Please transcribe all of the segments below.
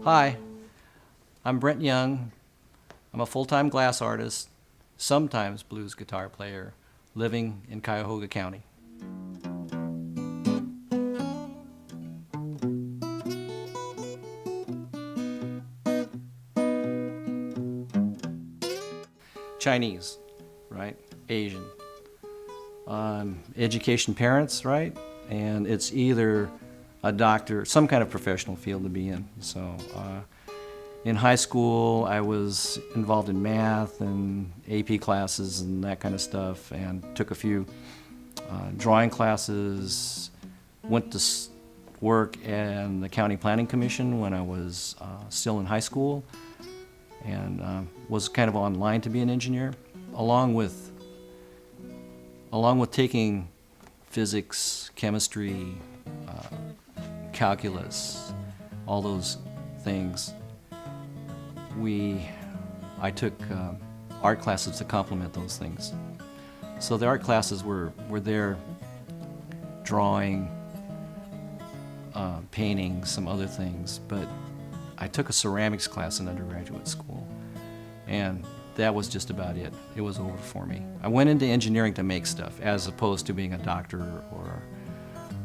Hi, I'm Brent Young. I'm a full-time glass artist, sometimes blues guitar player, living in Cuyahoga County. Chinese, right? Asian. Education parents, right? And it's either a doctor, some kind of professional field to be in. So in high school, I was involved in math and AP classes and that kind of stuff, and took a few drawing classes, went to work in the County Planning Commission when I was still in high school, and was kind of on line to be an engineer, along with taking physics, chemistry, calculus, all those things. I took art classes to complement those things. So the art classes were there, drawing, painting, some other things, but I took a ceramics class in undergraduate school, and that was just about it. It was over for me. I went into engineering to make stuff, as opposed to being a doctor or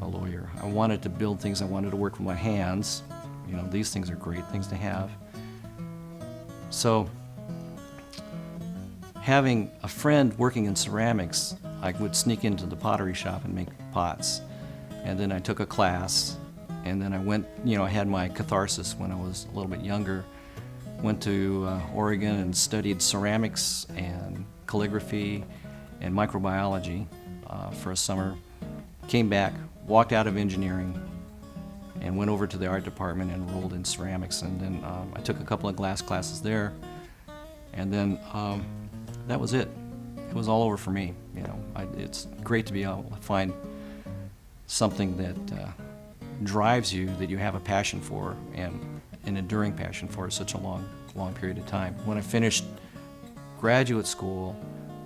a lawyer. I wanted to build things. I wanted to work with my hands. You know, these things are great things to have. So, having a friend working in ceramics, I would sneak into the pottery shop and make pots. And then I took a class, and then I went, I had my catharsis when I was a little bit younger. Went to Oregon and studied ceramics and calligraphy and microbiology for a summer. Came back, walked out of engineering, and went over to the art department and enrolled in ceramics. And then I took a couple of glass classes there, and then that was it. It was all over for me. It's great to be able to find something that drives you, that you have a passion for, and an enduring passion for such a long period of time. When I finished graduate school,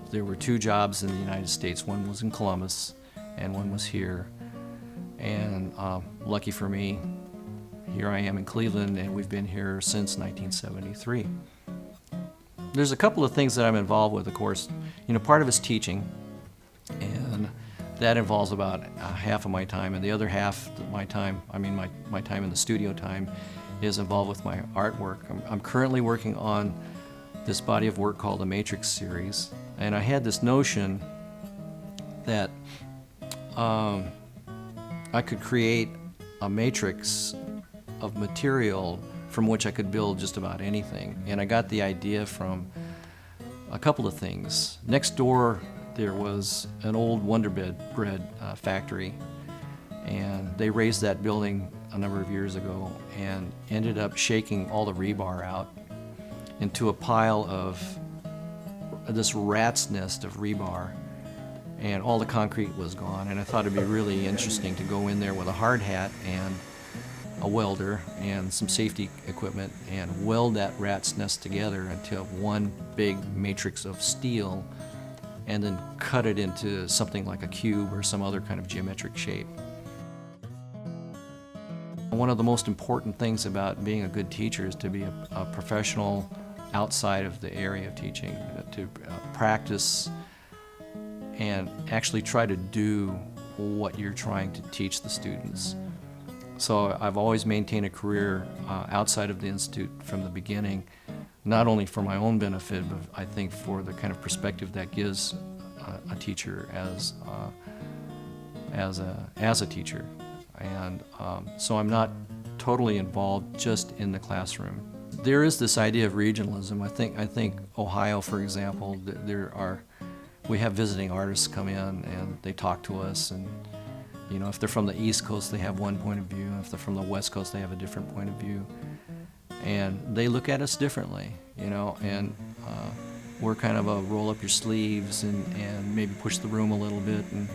there were 2 jobs in the United States. One was in Columbus, and one was here. And lucky for me, here I am in Cleveland, and we've been here since 1973. There's a couple of things that I'm involved with, of course. Part of it's teaching, and that involves about half of my time, and the other half of my time, my time in the studio time, is involved with my artwork. I'm currently working on this body of work called the Matrix series, and I had this notion that I could create a matrix of material from which I could build just about anything. And I got the idea from a couple of things. Next door, there was an old Wonder Bread factory, and they raised that building a number of years ago and ended up shaking all the rebar out into a pile of this rat's nest of rebar, and all the concrete was gone. And I thought it'd be really interesting to go in there with a hard hat and a welder and some safety equipment and weld that rat's nest together into one big matrix of steel, and then cut it into something like a cube or some other kind of geometric shape. One of the most important things about being a good teacher is to be a professional outside of the area of teaching, to practice and actually try to do what you're trying to teach the students. So I've always maintained a career outside of the Institute from the beginning, not only for my own benefit, but I think for the kind of perspective that gives a teacher as a teacher. And so I'm not totally involved just in the classroom. There is this idea of regionalism. I think Ohio, for example, we have visiting artists come in and they talk to us, and if they're from the East Coast, they have one point of view, and if they're from the West Coast, they have a different point of view, and they look at us differently, and we're kind of a roll up your sleeves and maybe push the room a little bit and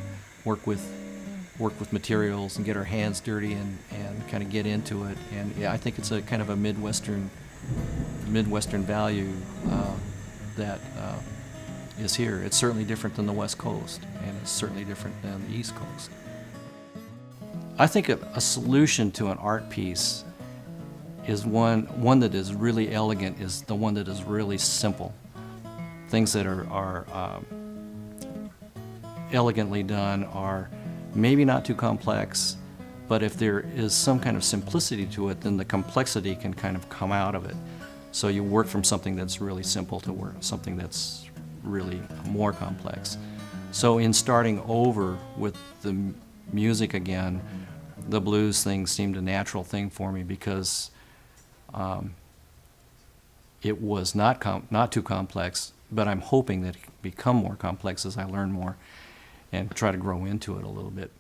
work with materials and get our hands dirty and kind of get into it. And yeah, I think it's a kind of a Midwestern value that is here. It's certainly different than the West Coast, and it's certainly different than the East Coast. I think a solution to an art piece is one that is really elegant is the one that is really simple. Things that are elegantly done are maybe not too complex, but if there is some kind of simplicity to it, then the complexity can kind of come out of it. So you work from something that's really simple to something that's really more complex. So in starting over with the music again, the blues thing seemed a natural thing for me because it was not too complex, but I'm hoping that it can become more complex as I learn more and try to grow into it a little bit.